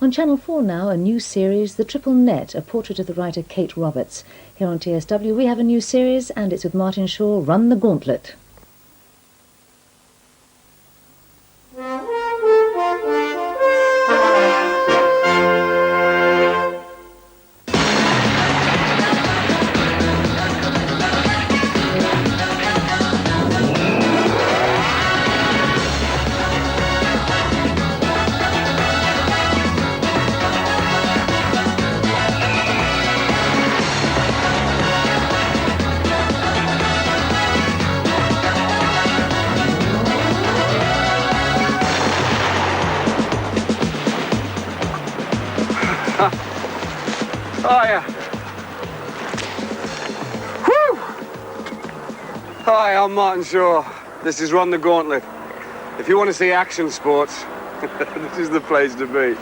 On Channel 4 now, a new series, The Triple Net, a portrait of the writer Kate Roberts. Here on TSW we have a new series, and it's with Martin Shaw, Run the Gauntlet. Hiya. Whew! Hi, I'm Martin Shaw. This is Run the Gauntlet. If you want to see action sports, this is the place to be.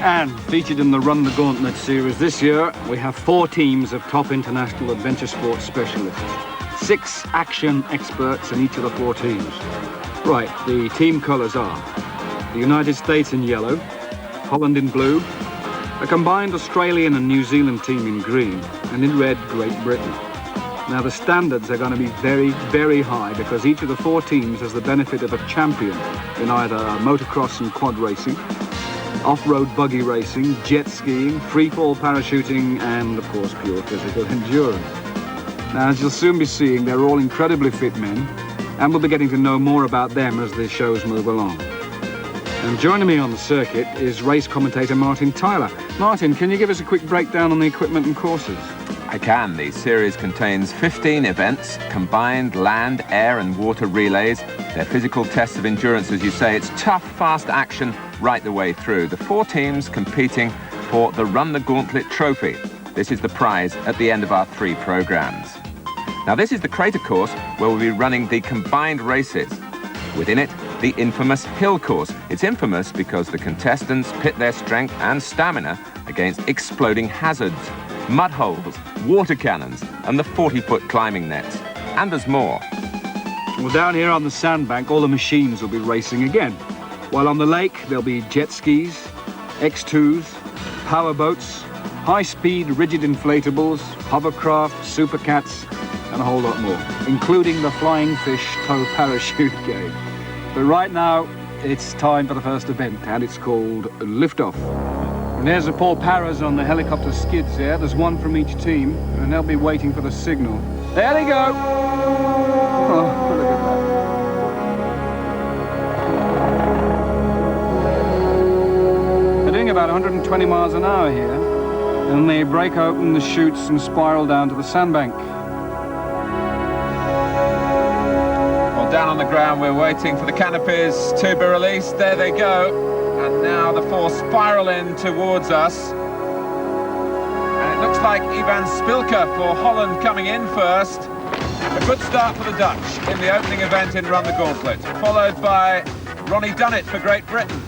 And featured in the Run the Gauntlet series this year, we have 4 teams of top international adventure sports specialists. 6 action experts in each of the 4 teams. Right, the team colours are the United States in yellow, Holland in blue, a combined Australian and New Zealand team in green, and in red, Great Britain. Now the standards are going to be very, very high because each of the 4 teams has the benefit of a champion in either motocross and quad racing, off-road buggy racing, jet skiing, free-fall parachuting, and of course pure physical endurance. Now as you'll soon be seeing, they're all incredibly fit men, and we'll be getting to know more about them as the shows move along. And joining me on the circuit is race commentator Martin Tyler. Martin, can you give us a quick breakdown on the equipment and courses? I can. The series contains 15 events, combined land, air and water relays. They're physical tests of endurance, as you say. It's tough, fast action right the way through. The 4 teams competing for the Run the Gauntlet trophy. This is the prize at the end of our 3 programmes. Now this is the crater course where we'll be running the combined races. Within it, the infamous hill course. It's infamous because the contestants pit their strength and stamina against exploding hazards, mud holes, water cannons, and the 40-foot climbing nets. And there's more. Well, down here on the sandbank, all the machines will be racing again. While on the lake, there'll be jet skis, X2s, power boats, high-speed rigid inflatables, hovercraft, supercats, and a whole lot more, including the flying fish tow parachute game. But right now, it's time for the first event, and it's called Liftoff. And there's the Paul Paras on the helicopter skids there. There's one from each team, and they'll be waiting for the signal. There they go! Oh, look at that. They're doing about 120 miles an hour here, and they break open the chutes and spiral down to the sandbank. Down on the ground, we're waiting for the canopies to be released. There they go. And now the 4 spiral in towards us. And it looks like Ivan Spilka for Holland coming in first. A good start for the Dutch in the opening event in Run the Gauntlet. Followed by Ronnie Dunnett for Great Britain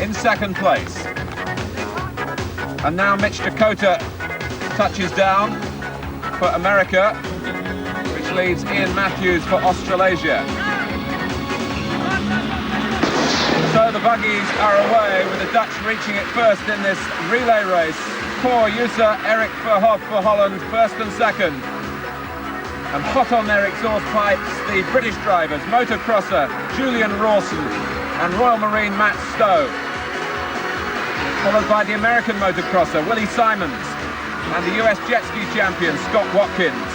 in second place. And now Mitch Dakota touches down for America, leads Ian Matthews for Australasia. So the buggies are away with the Dutch reaching it first in this relay race. Cor Jusa, Eric Verhoef for Holland, first and second. And hot on their exhaust pipes, the British drivers, motocrosser Julian Rawson and Royal Marine Matt Stowe. Followed by the American motocrosser Willie Simons and the US jet ski champion Scott Watkins.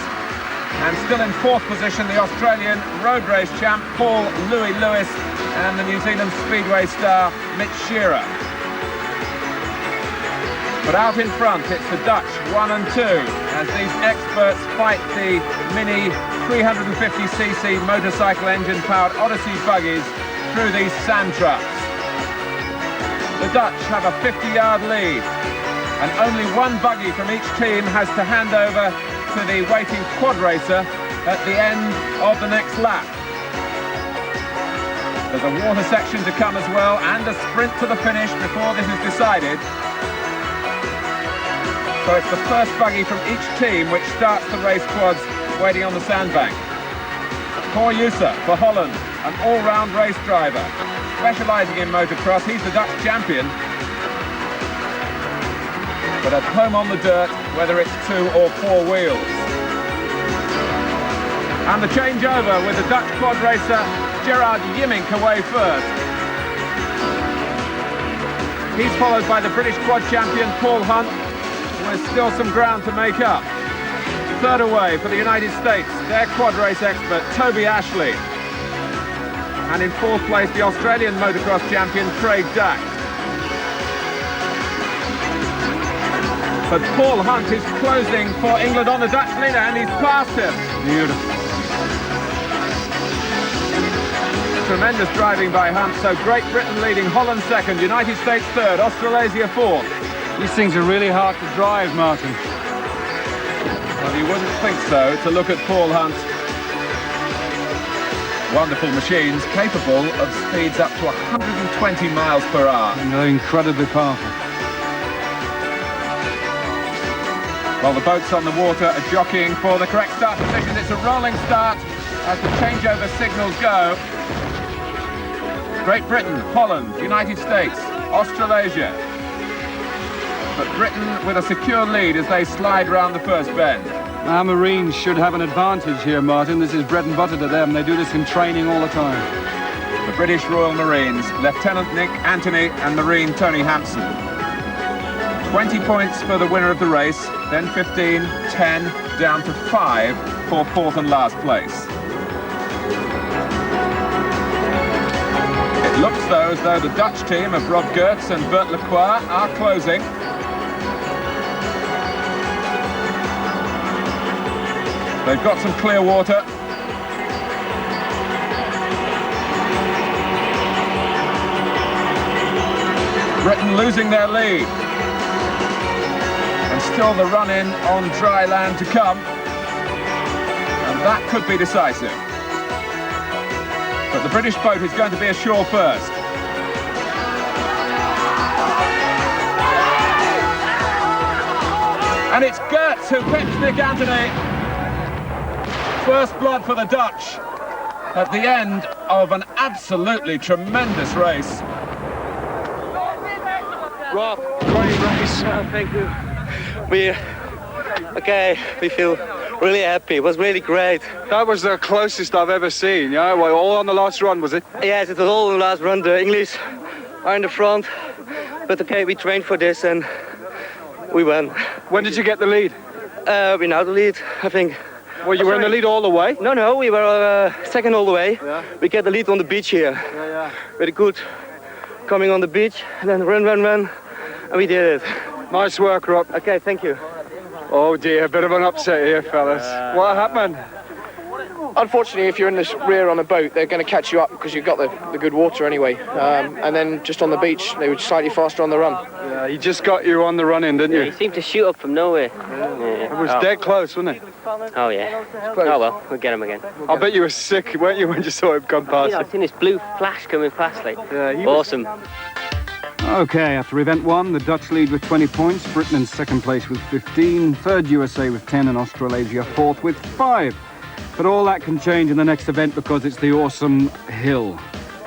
And still in 4th position, the Australian road race champ Paul Louis Lewis and the New Zealand Speedway star Mitch Shearer. But out in front, it's the Dutch 1 and 2 as these experts fight the Mini 350cc motorcycle engine-powered Odyssey buggies through these sand traps. The Dutch have a 50-yard lead, and only one buggy from each team has to hand over to the waiting quad racer at the end of the next lap. There's a water section to come as well, and a sprint to the finish before this is decided. So it's the first buggy from each team which starts the race quads waiting on the sandbank. Cor Jusa for Holland, an all-round race driver. specialising in motocross. He's the Dutch champion. But at home on the dirt, whether it's 2 or 4 wheels. And the changeover with the Dutch quad racer Gerard Yimmink away first. He's followed by the British quad champion Paul Hunt, with still some ground to make up. Third away for the United States, their quad race expert Toby Ashley. And in fourth place, the Australian motocross champion Craig Dack. But Paul Hunt is closing for England on the Dutch leader, and he's passed him. Beautiful. Tremendous driving by Hunt, so Great Britain leading, Holland second, United States third, Australasia fourth. These things are really hard to drive, Martin. Well, you wouldn't think so to look at Paul Hunt. Wonderful machines, capable of speeds up to 120 miles per hour. And they're incredibly powerful. While the boats on the water are jockeying for the correct start position, it's a rolling start as the changeover signals go. Great Britain, Holland, United States, Australasia. But Britain with a secure lead as they slide round the first bend. Our Marines should have an advantage here, Martin. This is bread and butter to them. They do this in training all the time. The British Royal Marines, Lieutenant Nick Anthony and Marine Tony Hampson. 20 points for the winner of the race, then 15, 10, down to 5 for fourth and last place. It looks, though, as though the Dutch team of Rob Geerts and Bert Lacroix are closing. They've got some clear water. Britain losing their lead. And still the run-in on dry land to come. And that could be decisive. But the British boat is going to be ashore first. And it's Geerts who pips Nick Anthony. First blood for the Dutch at the end of an absolutely tremendous race. Rob, great race, thank you. We feel really happy. It was really great. That was the closest I've ever seen, yeah? Well, all on the last run, was it? Yes, it was all in the last run. The English are in the front, but okay, we trained for this and we won. When did you get the lead? We now the lead, I think. Well, you were in the lead all the way? No, we were second all the way. Yeah. We get the lead on the beach here. Yeah. Very good. Coming on the beach, and then run, and we did it. Nice work, Rob. Okay, thank you. Oh dear, a bit of an upset here, fellas. What happened? Unfortunately, if you're in the rear on a boat, they're going to catch you up because you've got the good water anyway. And then just on the beach, they were slightly faster on the run. Yeah, he just got you on the run-in, didn't you? He seemed to shoot up from nowhere. It was dead close, wasn't it? Oh, yeah. Oh, well, we'll get him again. I bet you were sick, weren't you, when you saw him come past? I've seen this blue flash coming past, like, Yeah, awesome. Okay, after event 1, the Dutch lead with 20 points, Britain in second place with 15, third USA with 10, and Australasia fourth with 5. But all that can change in the next event because it's the awesome hill.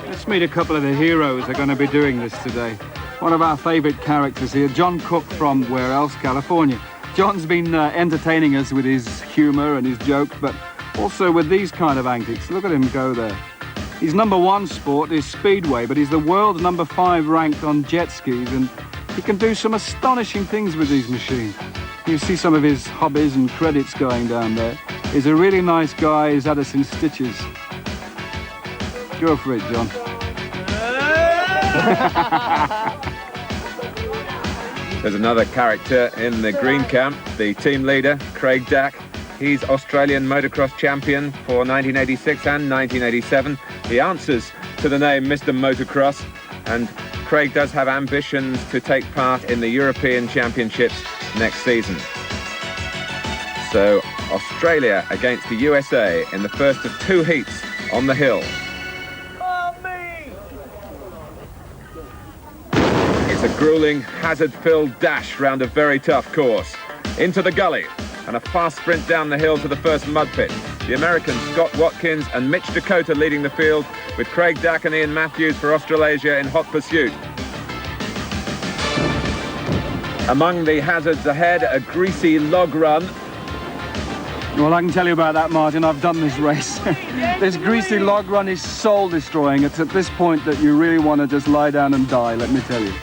Let's meet a couple of the heroes that are going to be doing this today. One of our favourite characters here, John Cook from where else? California. John's been entertaining us with his humour and his jokes, but also with these kind of antics. Look at him go there. His number 1 sport is speedway, but he's the world's number 5 ranked on jet skis, and he can do some astonishing things with these machines. You see some of his hobbies and credits going down there. He's a really nice guy. He's had us in stitches. Go for it, John. There's another character in the green camp, the team leader, Craig Dack. He's Australian motocross champion for 1986 and 1987. He answers to the name Mr. Motocross, and Craig does have ambitions to take part in the European Championships next season. So Australia against the USA in the first of 2 heats on the hill. It's a grueling, hazard-filled dash round a very tough course. Into the gully and a fast sprint down the hill to the first mud pit. The Americans Scott Watkins and Mitch Dakota leading the field, with Craig Dack and Ian Matthews for Australasia in hot pursuit. Among the hazards ahead, a greasy log run. Well, I can tell you about that, Martin. I've done this race. This greasy log run is soul-destroying. It's at this point that you really want to just lie down and die, let me tell you.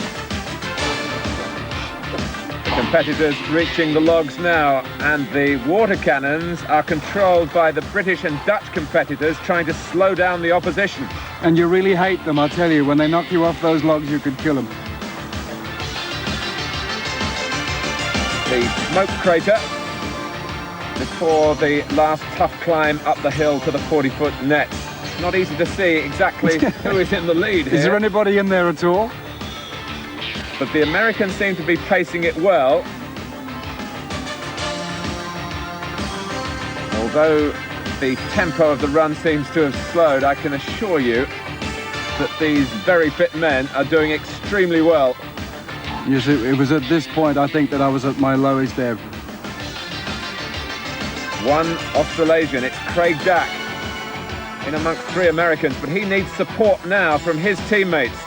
The competitors reaching the logs now, and the water cannons are controlled by the British and Dutch competitors trying to slow down the opposition. And you really hate them, I tell you. When they knock you off those logs, you could kill them. The smoke crater before the last tough climb up the hill to the 40-foot net. Not easy to see exactly who is in the lead here. Is there anybody in there at all? But the Americans seem to be pacing it well. Although the tempo of the run seems to have slowed, I can assure you that these very fit men are doing extremely well. Yes, it was at this point, I think, that I was at my lowest ebb. One Australasian, it's Craig Dack, in amongst three Americans, but he needs support now from his teammates,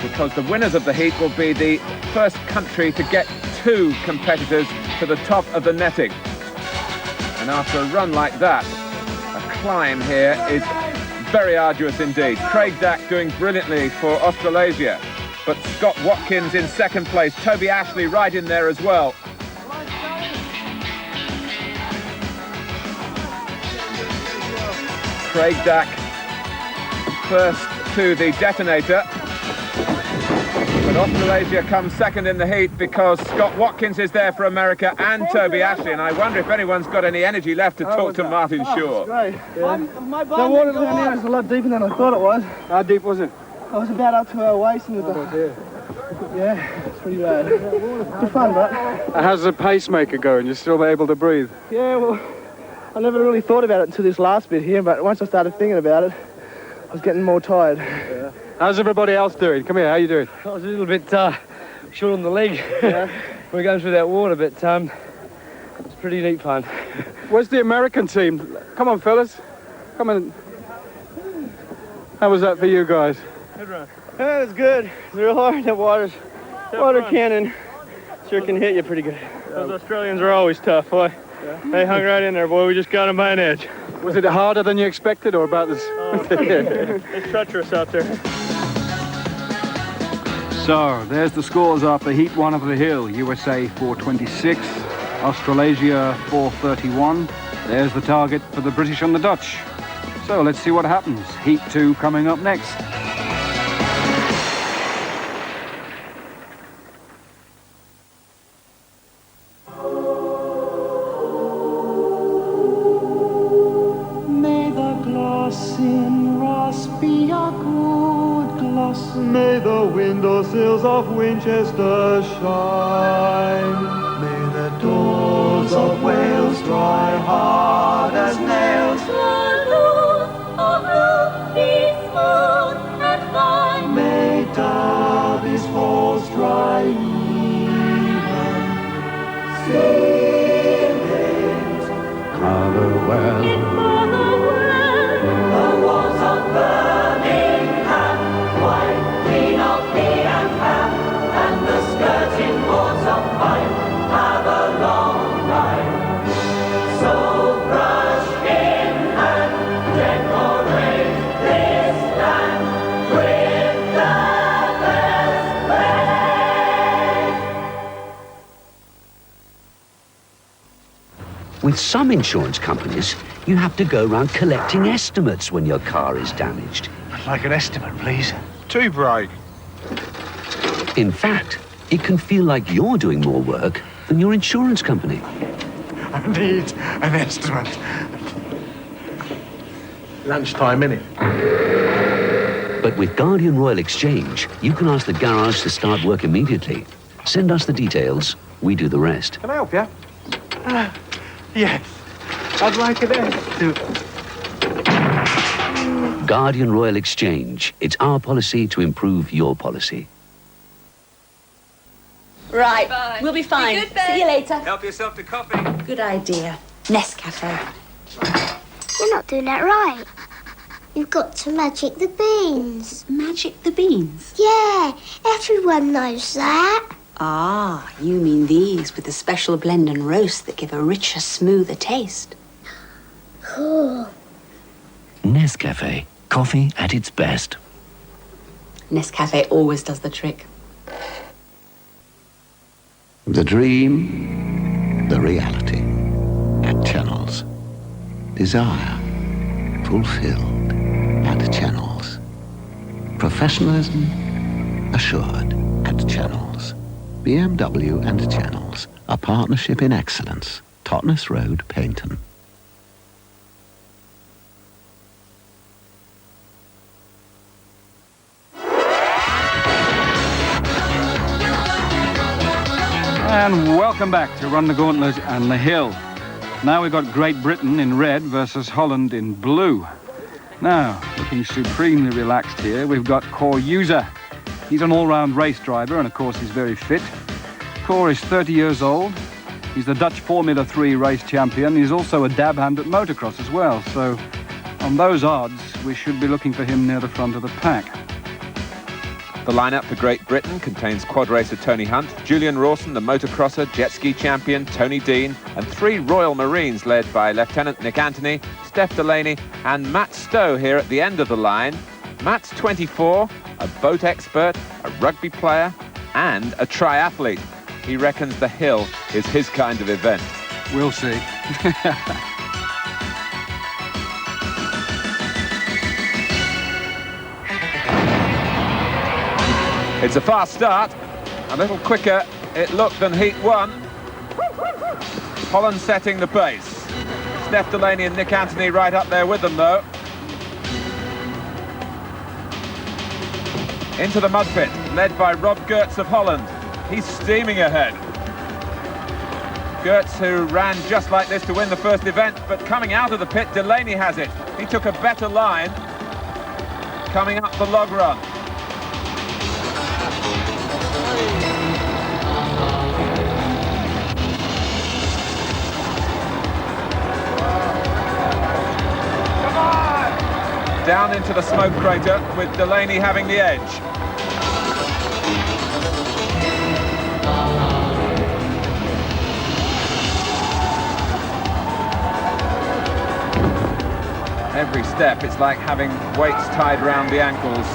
because the winners of the heat will be the first country to get two competitors to the top of the netting. And after a run like that, a climb here is very arduous indeed. Craig Dack doing brilliantly for Australasia, but Scott Watkins in second place, Toby Ashley right in there as well. Craig Dack first to the detonator, but Australasia comes second in the heat because Scott Watkins is there for America and Toby Ashley, and I wonder if anyone's got any energy left to talk to Martin Shaw. Great. Yeah. The water down there is a lot deeper than I thought it was. How deep was it? I was about up to our waist in the yeah, it's pretty bad. Good fun, but How's the pacemaker going? You're still able to breathe? yeah, well, I never really thought about it until this last bit here, but once I started thinking about it, I was getting more tired. Yeah. How's everybody else doing? Come here, how you doing? I was a little bit short on the leg. Yeah. We're going through that water, but it's pretty neat fun. Where's the American team? Come on, fellas. Come on. How was that for you guys? Good run. Yeah, it's good. It's real hard. That water cannon sure can hit you pretty good. Those Australians are always tough, boy. Yeah. They hung right in there, boy. We just got them by an edge. Was it harder than you expected, or about this? It's treacherous out there. So, there's the scores after Heat 1 of the hill. USA 426, Australasia 431. There's the target for the British and the Dutch. So, let's see what happens. Heat 2 coming up next. May the windowsills of Winchester shine. May the doors of Wales dry hard as nails. The roof of roof be smooth and fine. May Derby's falls dry even. Ceilings cover well. The walls of Birmingham, white, clean of knee and ham, and the skirting boards of pine have a long line. So brush in and decorate this land with the best play. With some insurance companies, you have to go around collecting estimates when your car is damaged. I'd like an estimate, please. 2 brake. In fact, it can feel like you're doing more work than your insurance company. I need an estimate. Lunchtime, innit? But with Guardian Royal Exchange, you can ask the garage to start work immediately. Send us the details, we do the rest. Can I help you? Yes. I'd like an estimate. Guardian Royal Exchange. It's our policy to improve your policy. Right, we'll be fine. Be good, babe. See you later. Help yourself to coffee. Good idea. Nescafe. You're not doing that right. You've got to magic the beans. Magic the beans? Yeah, everyone knows that. Ah, you mean these with the special blend and roast that give a richer, smoother taste. Cool. Nescafe. Coffee at its best. Nescafe always does the trick. The dream, the reality. At Channels. Desire. Fulfilled. At Channels. Professionalism. Assured. At Channels. BMW and Channels. A partnership in excellence. Totnes Road, Paynton. And welcome back to Run the Gauntlet and the Hill. Now we've got Great Britain in red versus Holland in blue. Now, looking supremely relaxed here, we've got Cor User. He's an all-round race driver and of course he's very fit. Cor is 30 years old. He's the Dutch Formula 3 race champion. He's also a dab hand at motocross as well. So on those odds, we should be looking for him near the front of the pack. The lineup for Great Britain contains quad racer Tony Hunt, Julian Rawson, the motocrosser, jet ski champion Tony Dean, and 3 Royal Marines led by Lieutenant Nick Anthony, Steph Delaney and Matt Stowe here at the end of the line. Matt's 24, a boat expert, a rugby player and a triathlete. He reckons the hill is his kind of event. We'll see. It's a fast start, a little quicker it looked than Heat 1. Holland setting the pace. Steph Delaney and Nick Anthony right up there with them though. Into the mud pit, led by Rob Gertz of Holland. He's steaming ahead. Gertz, who ran just like this to win the first event, but coming out of the pit, Delaney has it. He took a better line coming up the log run. Down into the smoke crater with Delaney having the edge. Every step it's like having weights tied around the ankles.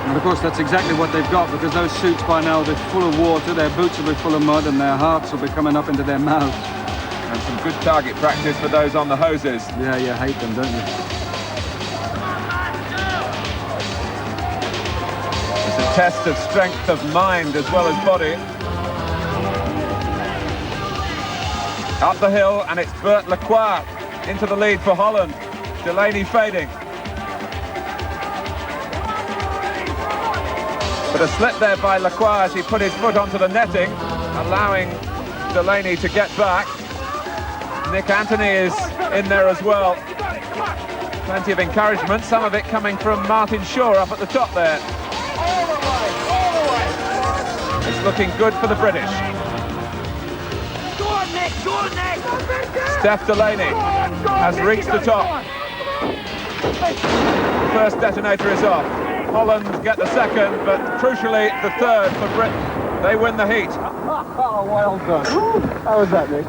And of course that's exactly what they've got, because those suits by now, they're full of water, their boots will be full of mud and their hearts will be coming up into their mouths. And some good target practice for those on the hoses. Yeah, you hate them, don't you? It's a test of strength of mind as well as body. Up the hill, and it's Bert Lacroix into the lead for Holland. Delaney fading. But a slip there by Lacroix as he put his foot onto the netting, allowing Delaney to get back. Nick Anthony is in there as well. Plenty of encouragement, some of it coming from Martin Shaw up at the top there. It's looking good for the British. Steph Delaney has reached the top. The first detonator is off. Holland get the second, but crucially the third for Britain. They win the heat. Oh, well done. How was that, Nick?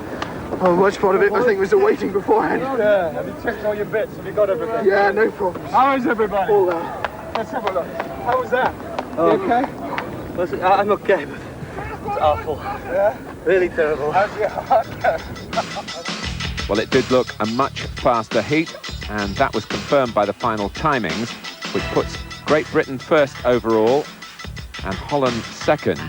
Oh, much part of it, I think, was the waiting beforehand. Yeah, have you checked all your bits? Have you got everything? Yeah, no problem. How is everybody? All there. Let's have a look. How was that? You okay? Listen, I'm okay, but it's awful. Yeah? Really terrible. How's your heart? Well, it did look a much faster heat, and that was confirmed by the final timings, which puts Great Britain first overall and Holland second.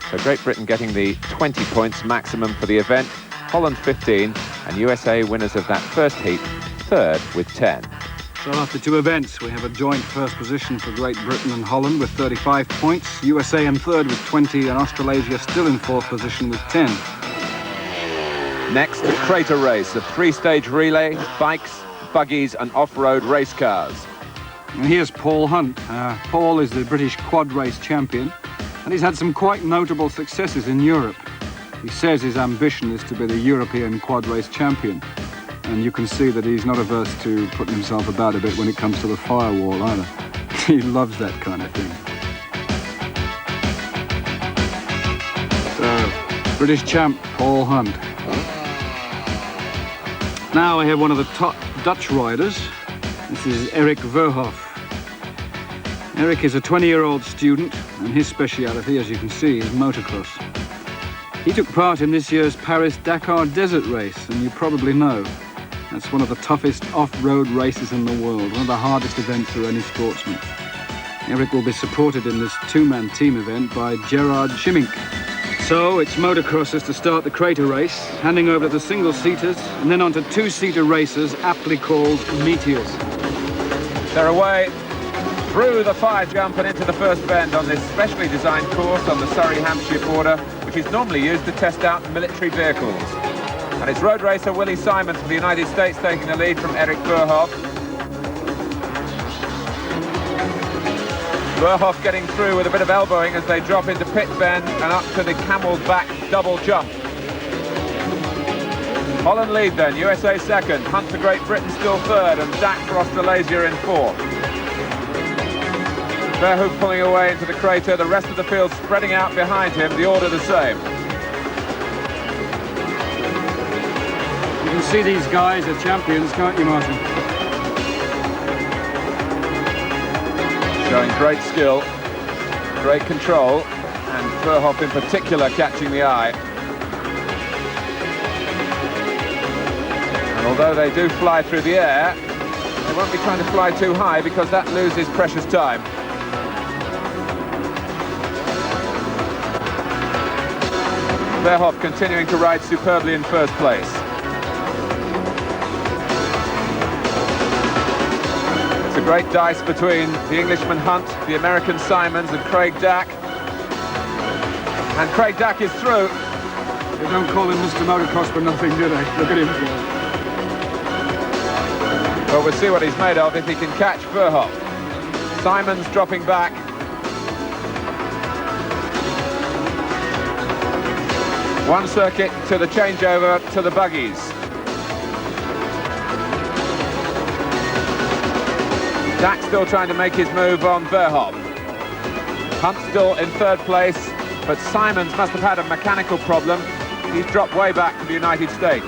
So Great Britain getting the 20 points maximum for the event, Holland 15, and USA winners of that first heat, third with 10. So after 2 events, we have a joint first position for Great Britain and Holland with 35 points, USA in third with 20, and Australasia still in fourth position with 10. Next, the crater race, a 3-stage relay, bikes, buggies and off-road race cars. And here's Paul Hunt. Paul is the British quad race champion, and he's had some quite notable successes in Europe. He says his ambition is to be the European quad race champion. And you can see that he's not averse to putting himself about a bit when it comes to the firewall either. He loves that kind of thing. So, British champ, Paul Hunt. Now we have one of the top Dutch riders. This is Erik Verhoef. Erik is a 20-year-old student, and his speciality, as you can see, is motocross. He took part in this year's Paris-Dakar Desert Race, and you probably know that's one of the toughest off-road races in the world, one of the hardest events for any sportsman. Erik will be supported in this two-man team event by Gerard Schimink. So it's motocrossers to start the crater race, handing over to the single-seaters, and then on to two-seater racers, aptly called meteors. They're away through the fire jump and into the first bend on this specially designed course on the Surrey-Hampshire border, which is normally used to test out military vehicles. And it's road racer Willie Simons from the United States taking the lead from Erik Verhoef. Verhoef getting through with a bit of elbowing as they drop into pit bend and up to the camel's back double jump. Holland lead then, USA second, Hunt for Great Britain still third, and Dak for Australasia in fourth. Verhoef pulling away into the crater, the rest of the field spreading out behind him, the order the same. You can see these guys are champions, can't you, Martin? Showing great skill, great control, and Verhoef in particular catching the eye. And although they do fly through the air, they won't be trying to fly too high because that loses precious time. Verhoef continuing to ride superbly in first place. It's a great dice between the Englishman Hunt, the American Simons and Craig Dak. And Craig Dak is through. They don't call him Mr. Motocross for nothing, do they? Look at him. Well, we'll see what he's made of if he can catch Verhoef. Simons dropping back. One circuit to the changeover to the buggies. Dak still trying to make his move on Verhoef. Hunt still in third place, but Simons must have had a mechanical problem. He's dropped way back to the United States.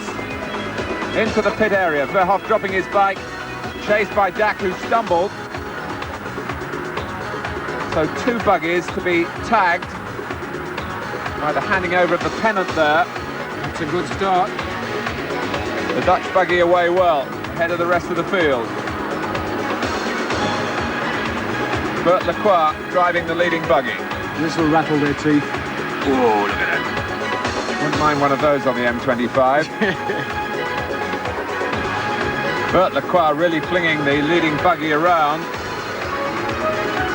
Into the pit area, Verhoef dropping his bike, chased by Dak, who stumbled. So two buggies to be tagged. Either handing over the pennant there. It's a good start. The Dutch buggy away well, ahead of the rest of the field. Bert Lacroix driving the leading buggy. This will rattle their teeth. Whoa, look at it. Wouldn't mind one of those on the M25. Bert Lacroix really flinging the leading buggy around.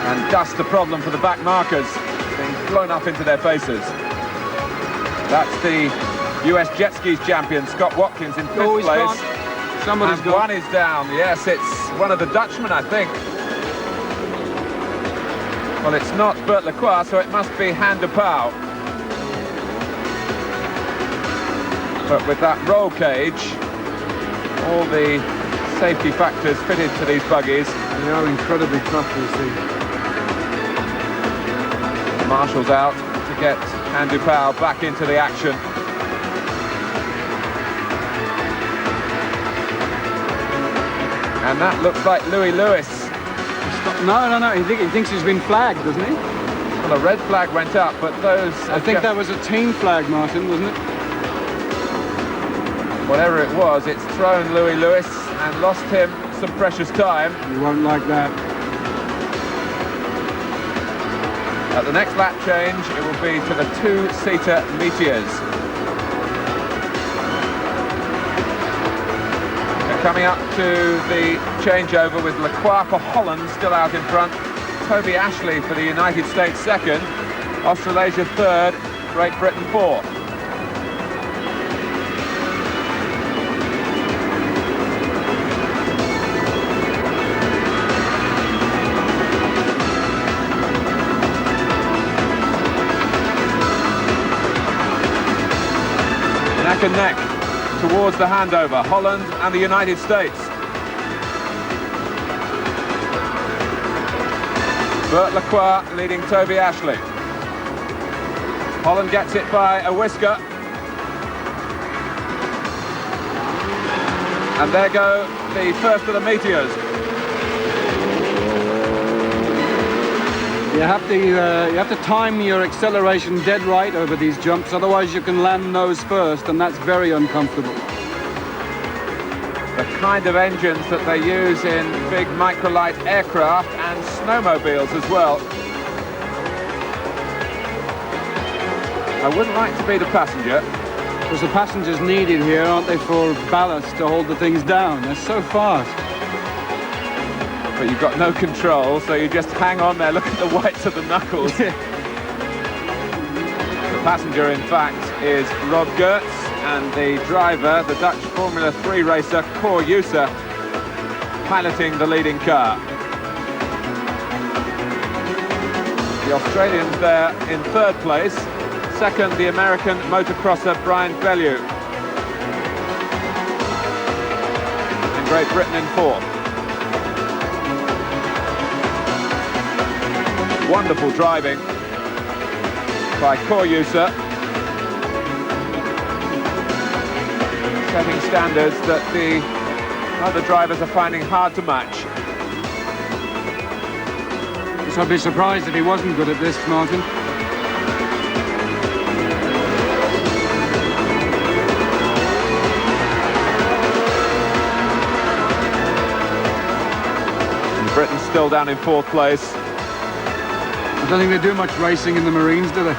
And dust a problem for the back markers, being blown up into their faces. That's the US jet skis champion, Scott Watkins, in fifth place. Somebody's and one is down. Yes, it's one of the Dutchmen, I think. Well, it's not Bert Lacroix, so it must be Han de Pauw. But with that roll cage, all the safety factors fitted to these buggies. They are incredibly tough, you see. The marshal's out to get Han de Pauw back into the action. And that looks like Louis Lewis. No. He thinks he's been flagged, doesn't he? Well, a red flag went up, but those... I think that was a team flag, Martin, wasn't it? Whatever it was, it's thrown Louis Lewis and lost him some precious time. You won't like that. At the next lap change, it will be to the two-seater Meteors. They're coming up to the changeover with Lacroix for Holland still out in front. Toby Ashley for the United States second. Australasia third. Great Britain fourth. Neck and neck. towards the handover, Holland and the United States. Bert Lacroix leading Toby Ashley. Holland gets it by a whisker. And there go the first of the Meteors. You have to time your acceleration dead right over these jumps, otherwise you can land nose first, and that's very uncomfortable. The kind of engines that they use in big microlight aircraft and snowmobiles as well. I wouldn't like to be the passenger. Because the passengers needed here, aren't they, for ballast to hold the things down? They're so fast. But you've got no control, so you just hang on there, look at the whites of the knuckles. The passenger, in fact, is Rob Gertz, and the driver, the Dutch Formula 3 racer, Cor Yusa, piloting the leading car. The Australians there in third place. Second, the American motocrosser Brian Bellew. And Great Britain in fourth. Wonderful driving by Cor Yusa, setting standards that the other drivers are finding hard to match. So I'd be surprised if he wasn't good at this, Martin. And Britain's still down in fourth place. I don't think they do much racing in the Marines, do they?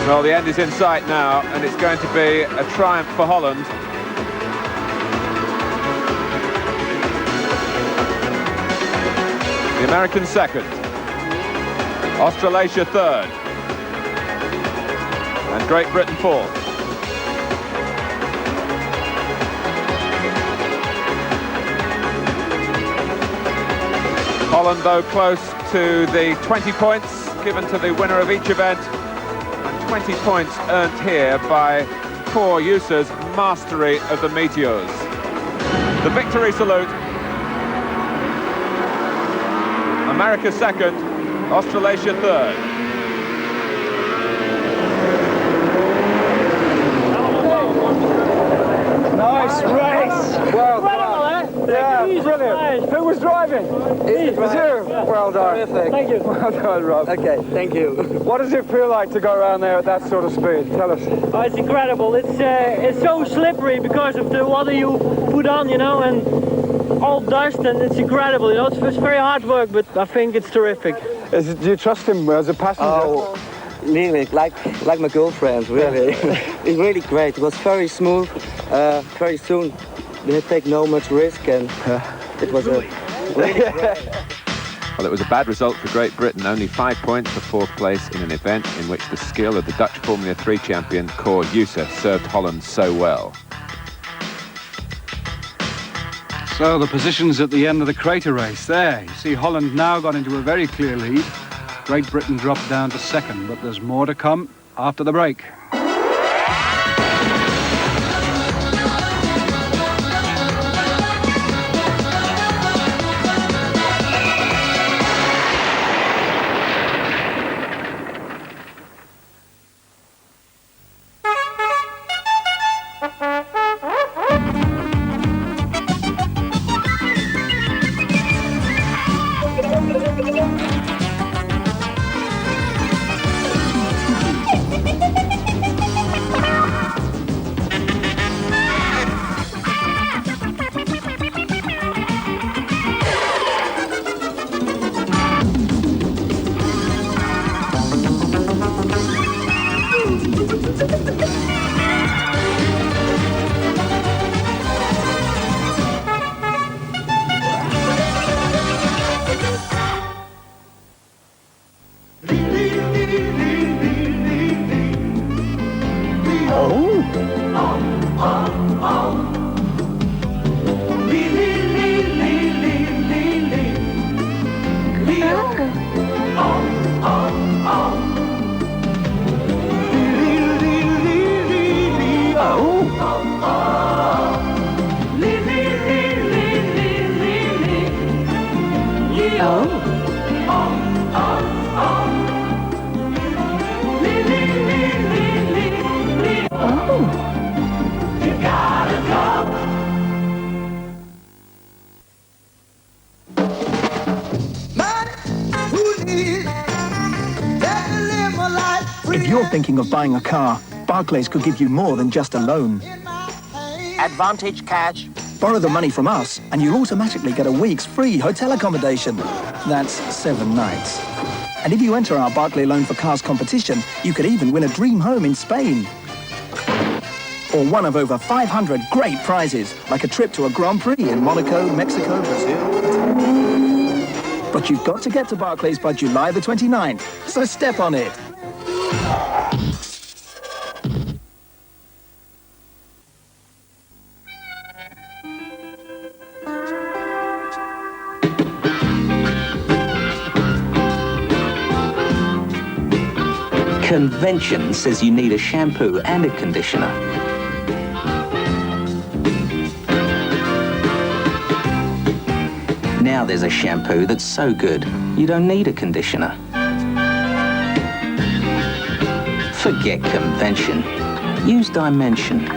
Well, the end is in sight now, and it's going to be a triumph for Holland. The Americans second. Australasia third. And Great Britain fourth. Holland, though, close to the 20 points given to the winner of each event. 20 points earned here by Cor Yusa's mastery of the Meteors. The victory salute. America second, Australasia third. Nice race. Well done. Yeah, brilliant. Who was driving? It was you. Well done. Perfect. Thank you. Well done, Rob. Okay, thank you. What does it feel like to go around there at that sort of speed? Tell us. Oh, it's incredible. It's so slippery because of the water you put on, you know, and all dust, and it's incredible. You know, it's very hard work, but I think it's terrific. Do you trust him as a passenger? Oh, really, like my girlfriend, really. It's really great. It was very smooth, very soon. We had to take no much risk, and it was a really great. Well, it was a bad result for Great Britain, only 5 points for fourth place in an event in which the skill of the Dutch Formula 3 champion Cor Yusa served Holland so well. So the positions at the end of the crater race there. You see Holland now got into a very clear lead. Great Britain dropped down to second, but there's more to come after the break. thinking of buying a car, Barclays could give you more than just a loan. Advantage cash. Borrow the money from us, and you'll automatically get a week's free hotel accommodation. That's 7 nights. And if you enter our Barclay Loan for Cars competition, you could even win a dream home in Spain. Or one of over 500 great prizes, like a trip to a Grand Prix in Monaco, Mexico, Brazil. But you've got to get to Barclays by July the 29th, so step on it. Convention says you need a shampoo and a conditioner. Now there's a shampoo that's so good, you don't need a conditioner. Forget convention. Use dimension.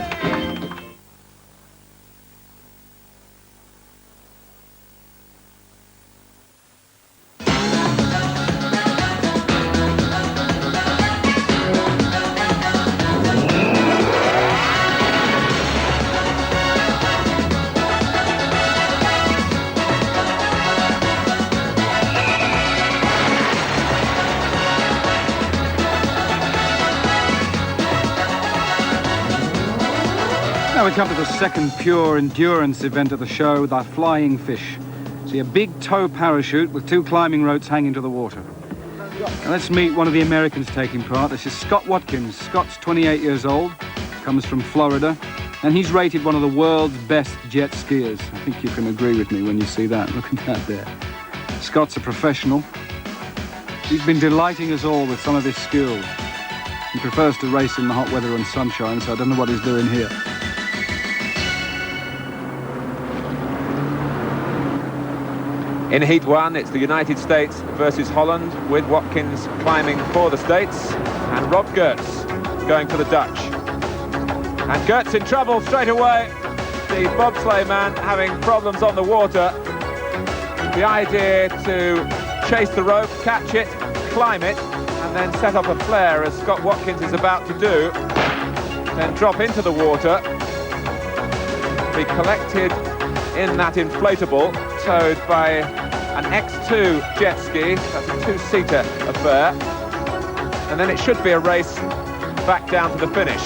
Now we come to the second pure endurance event of the show, the flying fish. See, a big tow parachute with 2 climbing ropes hanging to the water. Now let's meet one of the Americans taking part. This is Scott Watkins. Scott's 28 years old, comes from Florida, and he's rated one of the world's best jet skiers. I think you can agree with me when you see that. Look at that there. Scott's a professional. He's been delighting us all with some of his skills. He prefers to race in the hot weather and sunshine, so I don't know what he's doing here. In Heat 1, it's the United States versus Holland, with Watkins climbing for the States, and Rob Geerts going for the Dutch. And Geerts in trouble straight away. The bobsleigh man having problems on the water. The idea to chase the rope, catch it, climb it, and then set up a flare, as Scott Watkins is about to do. Then drop into the water, be collected in that inflatable, towed by an X2 jet ski. That's a 2-seater affair, and then it should be a race back down to the finish.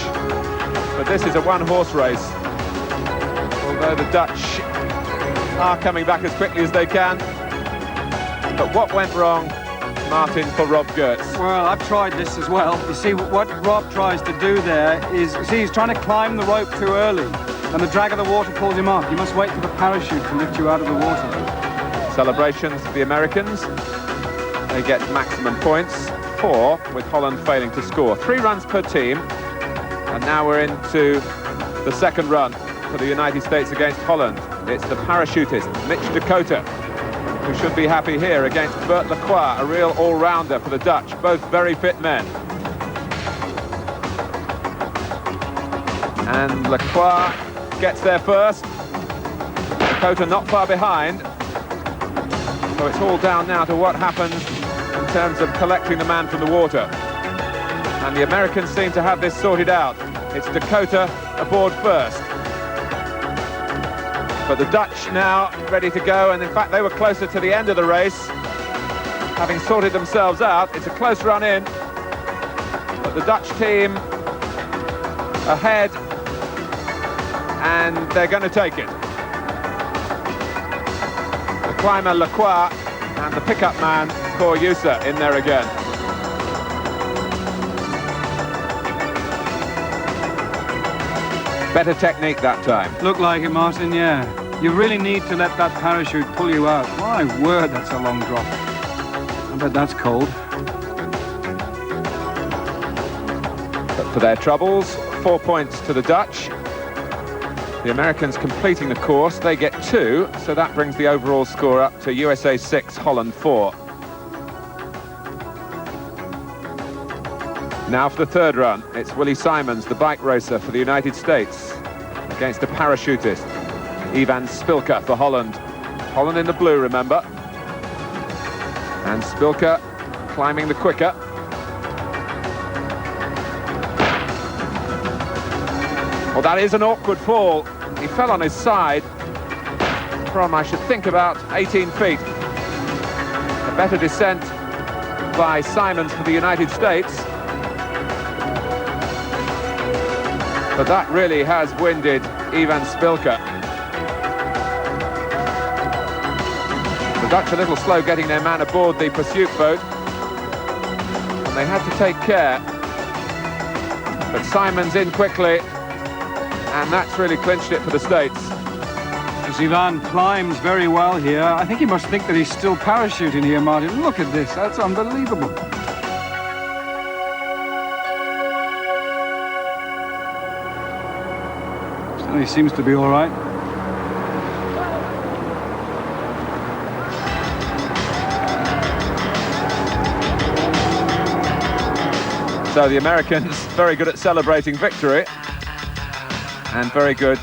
But this is a 1-horse race, although the Dutch are coming back as quickly as they can. But what went wrong, Martin, for Rob Geerts? Well, I've tried this as well. You see, what Rob tries to do there is, you see, he's trying to climb the rope too early, and the drag of the water pulls him up. You must wait for the parachute to lift you out of the water. Celebrations for the Americans. They get maximum points, 4 with Holland failing to score. 3 runs per team, and now we're into the second run for the United States against Holland. It's the parachutist, Mitch Dakota, who should be happy here against Bert Lacroix, a real all-rounder for the Dutch, both very fit men. And Lacroix gets there first. Dakota not far behind. So it's all down now to what happens in terms of collecting the man from the water. And the Americans seem to have this sorted out. It's Dakota aboard first. But the Dutch now ready to go, and in fact they were closer to the end of the race, having sorted themselves out. It's a close run in, but the Dutch team ahead, and they're going to take it. The climber Lacroix and the pickup man Koryusa in there again. Better technique that time. Looked like it, Martin, yeah. You really need to let that parachute pull you out. My word, that's a long drop. I bet that's cold. But for their troubles, 4 points to the Dutch. The Americans completing the course, they get 2, so that brings the overall score up to USA 6, Holland 4. Now for the third run, it's Willie Simons, the bike racer for the United States, against a parachutist, Ivan Spilka for Holland. Holland in the blue, remember. And Spilka climbing the quicker. that is an awkward fall. He fell on his side from, I should think, about 18 feet. A better descent by Simons for the United States. But that really has winded Ivan Spilka. The Dutch a little slow getting their man aboard the pursuit boat. And they had to take care. But Simons in quickly, and that's really clinched it for the States. As Ivan climbs very well here, I think he must think that he's still parachuting here, Martin. Look at this, that's unbelievable. So he seems to be all right. So the Americans very good at celebrating victory and very good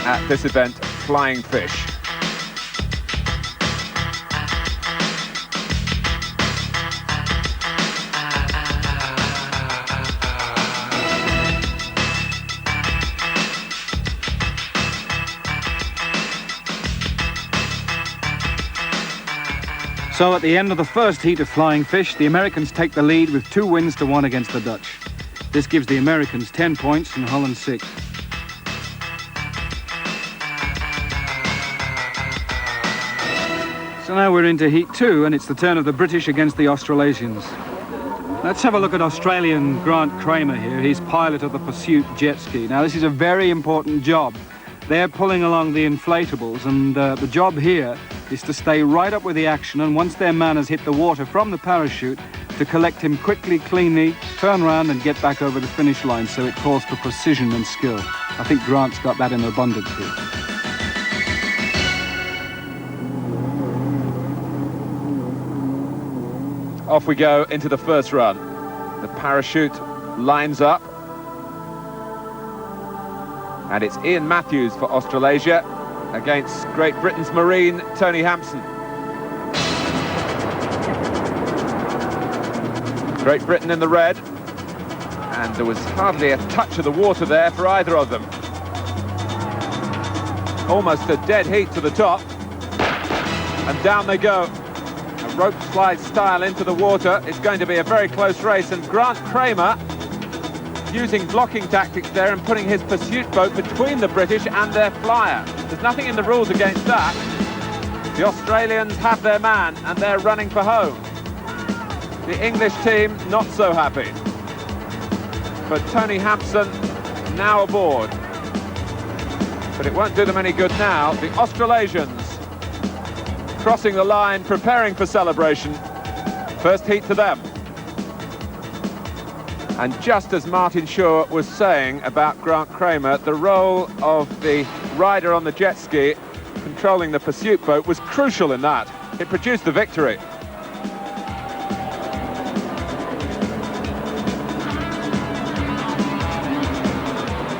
at this event, flying fish. So at the end of the first heat of flying fish, the Americans take the lead with 2 wins to 1 against the Dutch. This gives the Americans 10 points and Holland 6. So now we're into heat 2, and it's the turn of the British against the Australasians. Let's have a look at Australian Grant Kramer here. He's pilot of the Pursuit jet ski. Now this is a very important job. They're pulling along the inflatables, and the job here is to stay right up with the action, and once their man has hit the water from the parachute, to collect him quickly, cleanly, turn around and get back over the finish line, so it calls for precision and skill. I think Grant's got that in abundance here. Off we go into the first run. The parachute lines up. And it's Ian Matthews for Australasia against Great Britain's Marine, Tony Hampson. Great Britain in the red. And there was hardly a touch of the water there for either of them. Almost a dead heat to the top. And down they go. A rope slide style into the water. It's going to be a very close race, and Grant Kramer using blocking tactics there and putting his pursuit boat between the British and their flyer. There's nothing in the rules against that. The Australians have their man and they're running for home. The English team not so happy. But Tony Hampson now aboard. But it won't do them any good now. The Australasians crossing the line, preparing for celebration. First heat to them. And just as Martin Shaw was saying about Grant Kramer, the role of the rider on the jet ski controlling the pursuit boat was crucial in that. It produced the victory.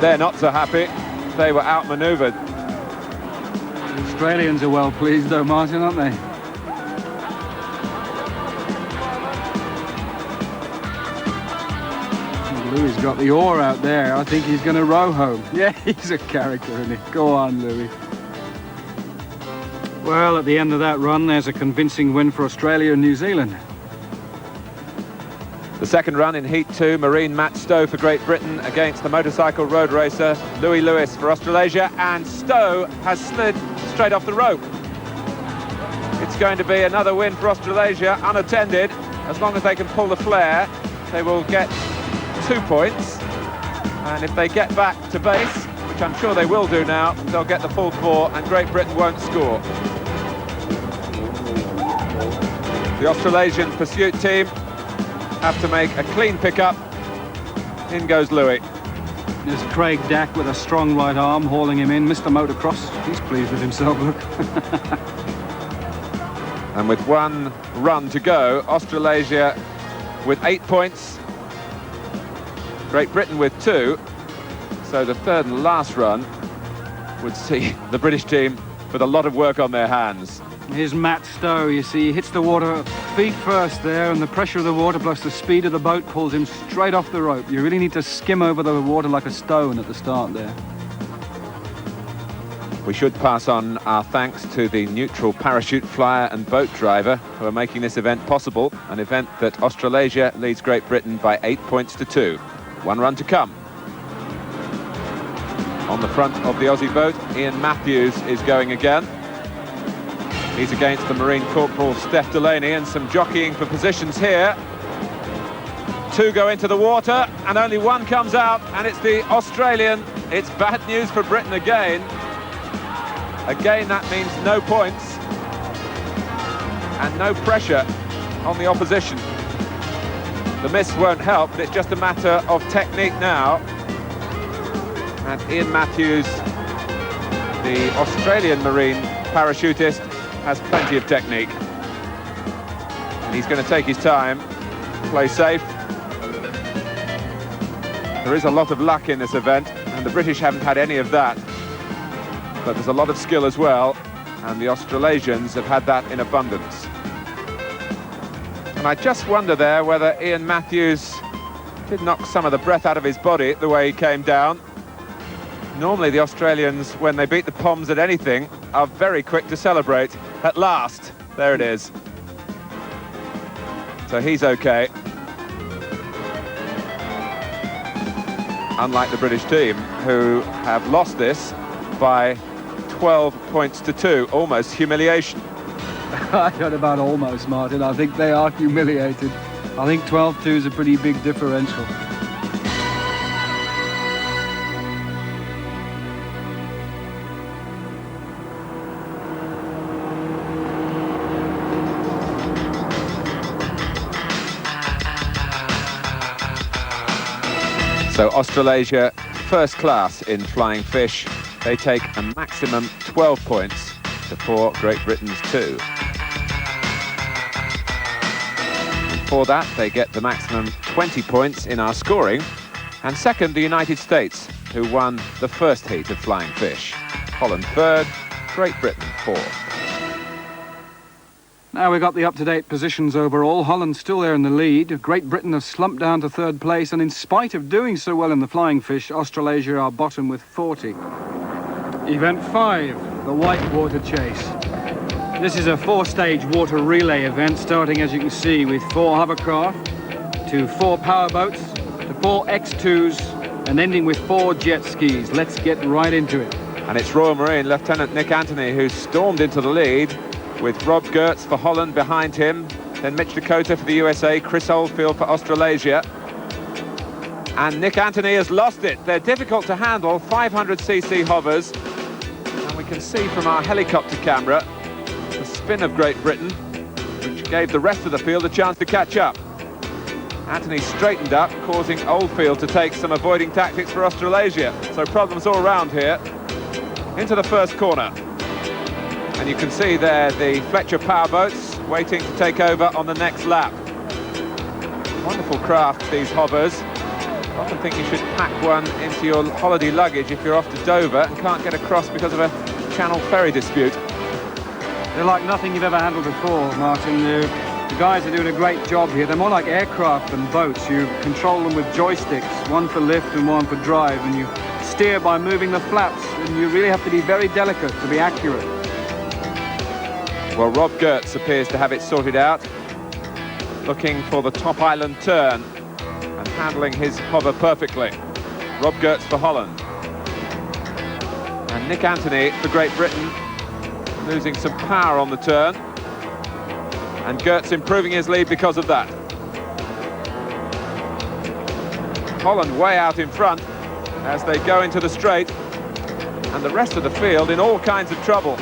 They're not so happy. They were outmanoeuvred. The Australians are well pleased though, Martin, aren't they? Louis got the oar out there. I think he's going to row home. Yeah, he's a character, isn't he? Go on, Louis. Well, at the end of that run, there's a convincing win for Australia and New Zealand. The second run in Heat 2, Marine Matt Stowe for Great Britain against the motorcycle road racer Louis Lewis for Australasia, and Stowe has slid straight off the rope. It's going to be another win for Australasia, unattended. As long as they can pull the flare, they will get 2 points, and if they get back to base, which I'm sure they will do now, they'll get the full 4 and Great Britain won't score. The Australasian pursuit team have to make a clean pickup. In goes Louis. There's Craig Dack with a strong right arm hauling him in. Mr. Motocross, he's pleased with himself, look. And with 1 run to go, Australasia with 8 points, Great Britain with 2, so the third and last run would see the British team with a lot of work on their hands. Here's Matt Stowe, you see, he hits the water feet first there, and the pressure of the water plus the speed of the boat pulls him straight off the rope. You really need to skim over the water like a stone at the start there. We should pass on our thanks to the neutral parachute flyer and boat driver who are making this event possible, an event that Australasia leads Great Britain by 8 points to 2. 1 run to come. On the front of the Aussie boat, Ian Matthews is going again. He's against the Marine Corporal Steph Delaney, and some jockeying for positions here. 2 go into the water and only 1 comes out, and it's the Australian. It's bad news for Britain again. Again, that means no points and no pressure on the opposition. The miss won't help, but it's just a matter of technique now. And Ian Matthews, the Australian Marine parachutist, has plenty of technique. And he's going to take his time, play safe. There is a lot of luck in this event, and the British haven't had any of that. But there's a lot of skill as well, and the Australasians have had that in abundance. And I just wonder there whether Ian Matthews did knock some of the breath out of his body the way he came down. Normally the Australians, when they beat the Poms at anything, are very quick to celebrate. At last, there it is. So he's okay. Unlike the British team, who have lost this by 12 points to 2, almost humiliation. I don't know about almost, Martin. I think they are humiliated. I think 12-2 is a pretty big differential. So Australasia, first class in flying fish. They take a maximum 12 points to 4 Great Britain's 2. For that, they get the maximum 20 points in our scoring. And second, the United States, who won the first heat of flying fish. Holland third, Great Britain fourth. Now we've got the up-to-date positions overall. Holland's still there in the lead. Great Britain have slumped down to third place, and in spite of doing so well in the flying fish, Australasia are bottom with 40. Event 5, the whitewater chase. This is a 4-stage water relay event, starting, as you can see, with 4 hovercraft, to 4 powerboats, to 4 X2s, and ending with 4 jet skis. Let's get right into it. And it's Royal Marine Lieutenant Nick Anthony who stormed into the lead, with Rob Gertz for Holland behind him, then Mitch Dakota for the USA, Chris Oldfield for Australasia. And Nick Anthony has lost it. They're difficult to handle, 500cc hovers. And we can see from our helicopter camera the spin of Great Britain, which gave the rest of the field a chance to catch up. Anthony straightened up, causing Oldfield to take some avoiding tactics for Australasia. So problems all round here. Into the first corner. And you can see there the Fletcher powerboats waiting to take over on the next lap. Wonderful craft, these hovers. I often think you should pack one into your holiday luggage if you're off to Dover and can't get across because of a Channel ferry dispute. They're like nothing you've ever handled before, Martin. The guys are doing a great job here. They're more like aircraft than boats. You control them with joysticks, one for lift and one for drive, and you steer by moving the flaps, and you really have to be very delicate to be accurate. Well, Rob Gertz appears to have it sorted out, looking for the top island turn and handling his hover perfectly. Rob Gertz for Holland. And Nick Anthony for Great Britain, losing some power on the turn. And Gertz improving his lead because of that. Holland way out in front as they go into the straight, and the rest of the field in all kinds of trouble.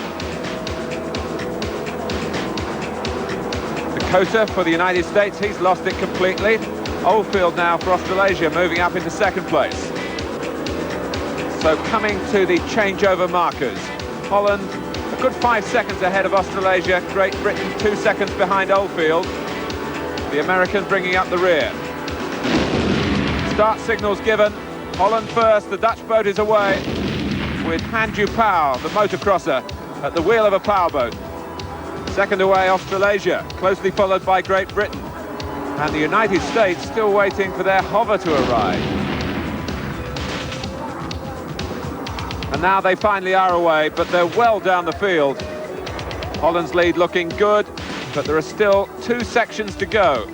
Dakota for the United States, he's lost it completely. Oldfield now for Australasia, moving up into second place. So coming to the changeover markers. Holland a good 5 seconds ahead of Australasia. Great Britain 2 seconds behind Oldfield. The Americans bringing up the rear. Start signals given. Holland first, the Dutch boat is away with Hanju Pau, the motocrosser, at the wheel of a powerboat. Second away, Australasia, closely followed by Great Britain. And the United States still waiting for their hover to arrive. And now they finally are away, but they're well down the field. Holland's lead looking good, but there are still 2 sections to go.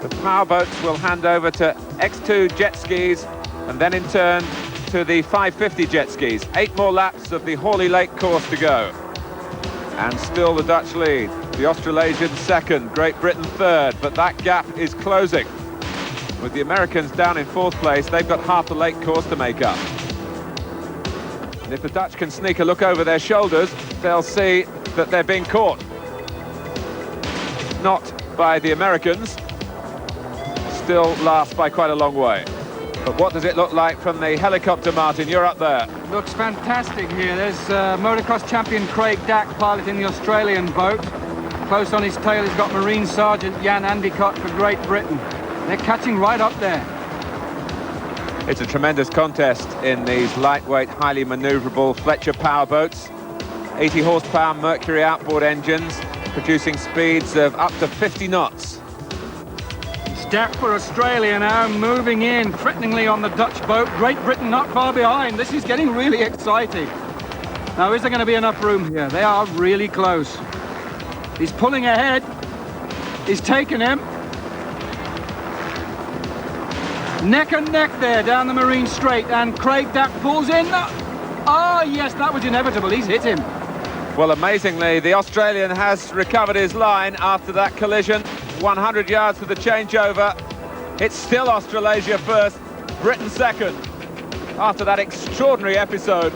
The powerboats will hand over to X2 jet skis, and then in turn to the 550 jet skis. 8 more laps of the Hawley Lake course to go. And still the Dutch lead. The Australasians second, Great Britain third, but that gap is closing. With the Americans down in 4th place, they've got half the lake course to make up. And if the Dutch can sneak a look over their shoulders, they'll see that they're being caught. Not by the Americans, still last by quite a long way. But what does it look like from the helicopter, Martin? You're up there. Looks fantastic here. There's motocross champion Craig Dack piloting the Australian boat. Close on his tail, he's got Marine Sergeant Jan Endicott for Great Britain. They're catching right up there. It's a tremendous contest in these lightweight, highly manoeuvrable Fletcher powerboats. 80 horsepower Mercury outboard engines, producing speeds of up to 50 knots. Dack for Australia now, moving in threateningly on the Dutch boat. Great Britain not far behind. This is getting really exciting. Now, is there going to be enough room here? They are really close. He's pulling ahead. He's taken him. Neck and neck there down the Marine Strait, and Craig Dack pulls in. Oh, yes, that was inevitable. He's hit him. Well, amazingly, the Australian has recovered his line after that collision. 100 yards for the changeover. It's still Australasia first, Britain second, after that extraordinary episode.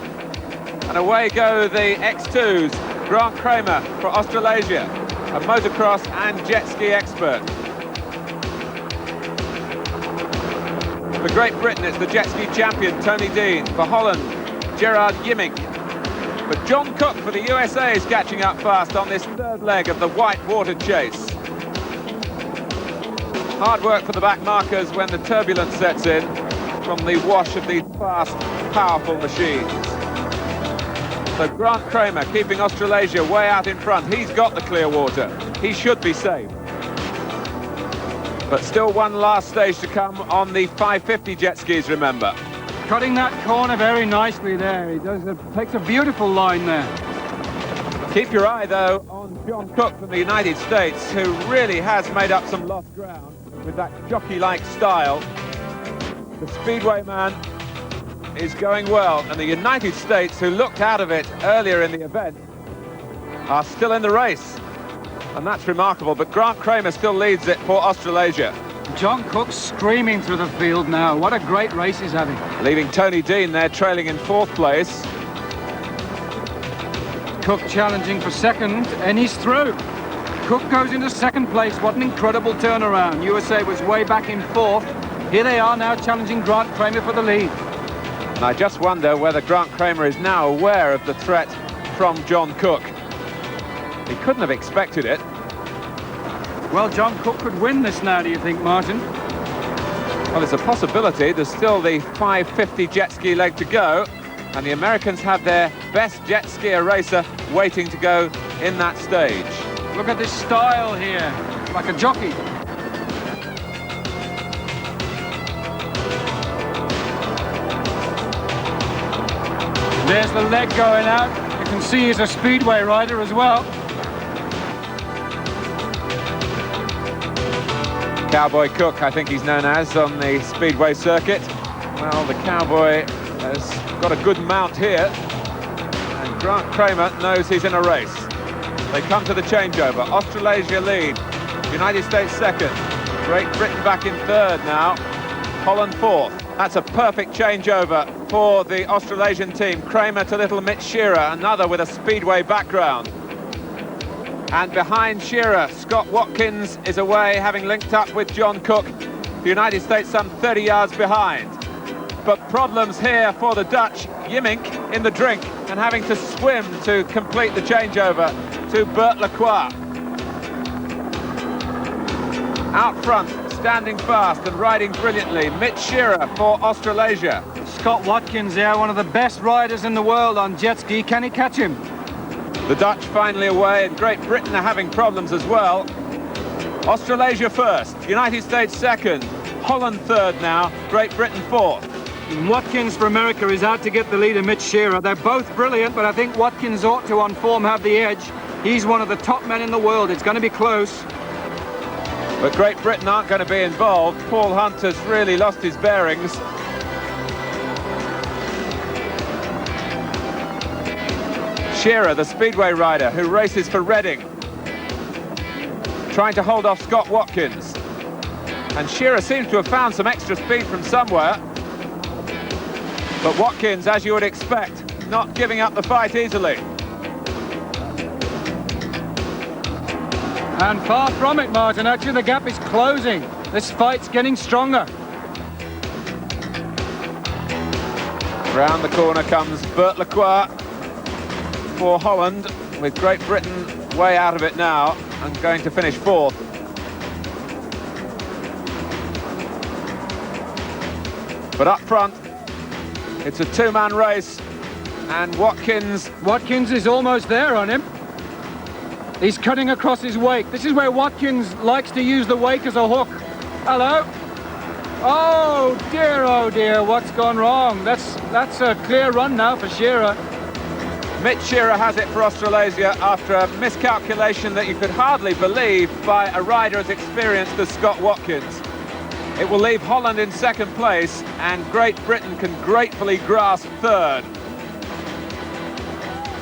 And away go the X2s, Grant Kramer for Australasia, a motocross and jet ski expert. For Great Britain, it's the jet ski champion, Tony Dean. For Holland, Gerard Yimmink. But John Cook for the USA is catching up fast on this third leg of the white water chase. Hard work for the back markers when the turbulence sets in from the wash of these fast, powerful machines. So Grant Kramer keeping Australasia way out in front. He's got the clear water. He should be safe. But still one last stage to come on the 550 jet skis, remember. Cutting that corner very nicely there. He takes a beautiful line there. Keep your eye, though, on John Cook from the United States, who really has made up some lost ground with that jockey-like style. The Speedway man is going well, and the United States, who looked out of it earlier in the event, are still in the race. And that's remarkable, but Grant Kramer still leads it for Australasia. John Cook's screaming through the field now. What a great race he's having. Leaving Tony Dean there trailing in 4th place. Cook challenging for second, and he's through. Cook goes into 2nd place. What an incredible turnaround. USA was way back in 4th. Here they are now challenging Grant Kramer for the lead. And I just wonder whether Grant Kramer is now aware of the threat from John Cook. He couldn't have expected it. Well, John Cook could win this now, do you think, Martin? Well, it's a possibility. There's still the 550 jet ski leg to go, and the Americans have their best jet skier racer waiting to go in that stage. Look at this style here, like a jockey. There's the leg going out. You can see he's a speedway rider as well. Cowboy Cook, I think he's known as, on the speedway circuit. Well, the Cowboy has got a good mount here, and Grant Kramer knows he's in a race. They come to the changeover. Australasia lead, United States second, Great Britain back in 3rd now, Holland 4th. That's a perfect changeover for the Australasian team. Kramer to little Mitch Shearer, another with a speedway background. And behind Shearer, Scott Watkins is away, having linked up with John Cook. The United States some 30 yards behind. But problems here for the Dutch. Yimmink in the drink and having to swim to complete the changeover to Bert Lacroix. Out front, standing fast and riding brilliantly, Mitch Shearer for Australasia. Scott Watkins there, one of the best riders in the world on jet ski. Can he catch him? The Dutch finally away, and Great Britain are having problems as well. Australasia first, United States second, Holland third now, Great Britain fourth. Watkins for America is out to get the leader, Mitch Shearer. They're both brilliant, but I think Watkins ought to, on form, have the edge. He's one of the top men in the world. It's going to be close. But Great Britain aren't going to be involved. Paul Hunt has really lost his bearings. Shearer, the Speedway rider who races for Reading, trying to hold off Scott Watkins. And Shearer seems to have found some extra speed from somewhere. But Watkins, as you would expect, not giving up the fight easily. And far from it, Martin. Actually, the gap is closing. This fight's getting stronger. Round the corner comes Bert Lacroix for Holland, with Great Britain way out of it now and going to finish fourth. But up front, it's a two-man race, and Watkins is almost there on him. He's cutting across his wake. This is where Watkins likes to use the wake as a hook. Hello? Oh dear, what's gone wrong? That's a clear run now for Shearer. Mitch Shearer has it for Australasia after a miscalculation that you could hardly believe by a rider as experienced as Scott Watkins. It will leave Holland in second place, and Great Britain can gratefully grasp third.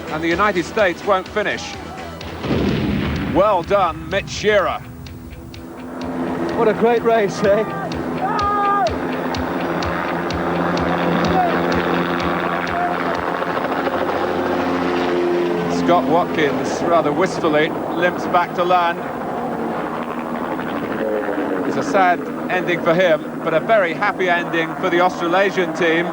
And the United States won't finish. Well done, Mitch Shearer. What a great race, eh? Scott Watkins, rather wistfully, limps back to land. It's a sad ending for him, but a very happy ending for the Australasian team,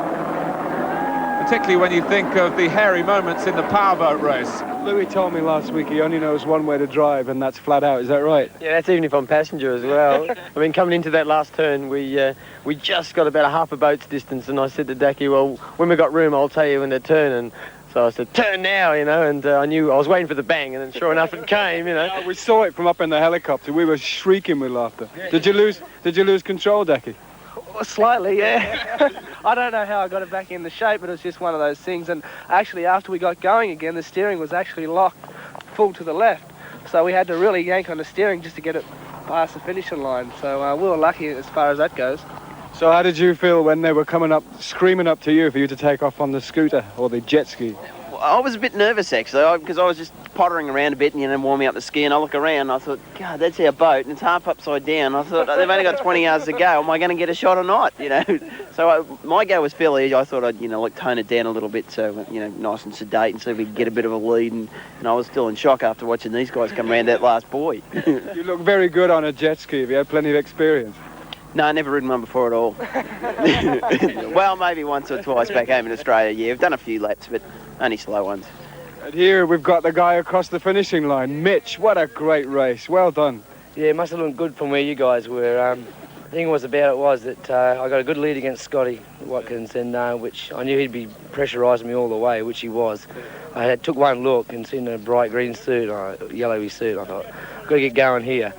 particularly when you think of the hairy moments in the powerboat race. Louis told me last week he only knows one way to drive, and that's flat out. Is that right? Yeah, that's even if I'm passenger as well. I mean, coming into that last turn, we just got about a half a boat's distance, and I said to Dackie, well, when we got room, I'll tell you when to turn. And so I said, turn now, you know, and I knew I was waiting for the bang, and then sure enough it came, you know. Yeah, we saw it from up in the helicopter. We were shrieking with laughter. Did you lose control, Dackie? Well, slightly, yeah. I don't know how I got it back in the shape, but it was just one of those things. And actually, after we got going again, the steering was actually locked full to the left. So we had to really yank on the steering just to get it past the finishing line. So we were lucky as far as that goes. So how did you feel when they were coming up, screaming up to you for you to take off on the scooter or the jet ski? I was a bit nervous, actually, because I was just pottering around a bit and, you know, warming up the ski, and I look around and I thought, God, that's our boat, and it's half upside down. I thought, they've only got 20 yards to go. Am I going to get a shot or not, you know? So my go was fairly easy. I thought I'd, you know, like tone it down a little bit so, you know, nice and sedate and see if we could get a bit of a lead. And I was still in shock after watching these guys come around that last buoy. You look very good on a jet ski. Have you had plenty of experience? No, I never ridden one before at all. Well, maybe once or twice back home in Australia, yeah. I've done a few laps, but only slow ones. And here we've got the guy across the finishing line, Mitch. What a great race. Well done. Yeah, it must have looked good from where you guys were. The thing was about it was that I got a good lead against Scotty Watkins, and which I knew he'd be pressurising me all the way, which he was. I took one look and seen a bright green suit, yellowy suit. I thought, I've got to get going here.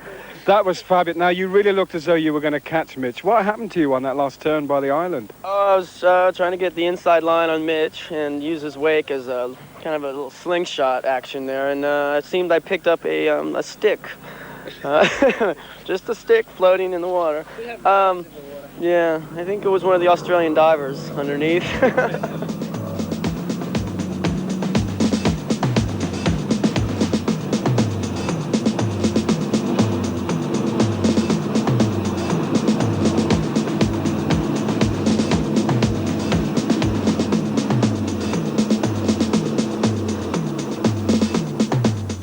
That was fabulous. Now, you really looked as though you were going to catch Mitch. What happened to you on that last turn by the island? I was trying to get the inside line on Mitch and use his wake as a kind of a little slingshot action there, and it seemed I picked up a stick. Just a stick floating in the water. Yeah, I think it was one of the Australian divers underneath.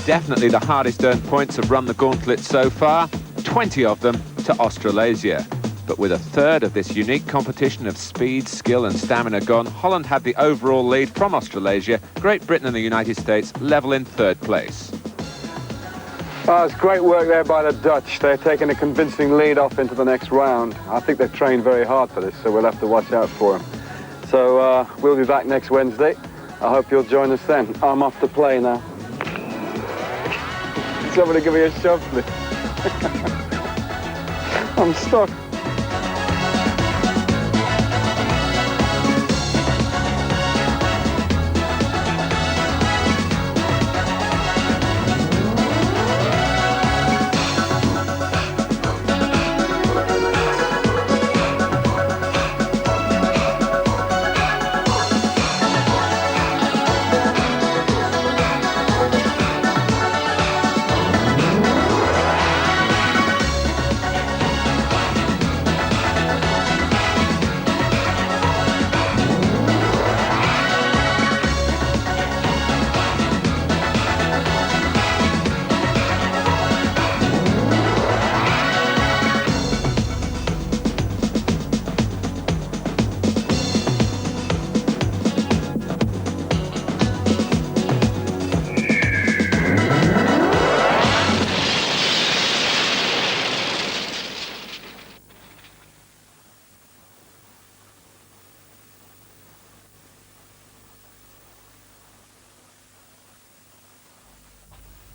Definitely the hardest earned points have run the gauntlet so far, 20 of them to Australasia. But with a third of this unique competition of speed, skill and stamina gone, Holland had the overall lead from Australasia. Great Britain and the United States level in third place. Oh, it's great work there by the Dutch. They're taking a convincing lead off into the next round. I think they've trained very hard for this, so we'll have to watch out for them. So we'll be back next Wednesday. I hope you'll join us then. I'm off to play now. Somebody give me a shove, please. I'm stuck.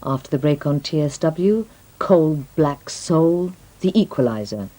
After the break on TSW, Cold Black Soul, The Equalizer.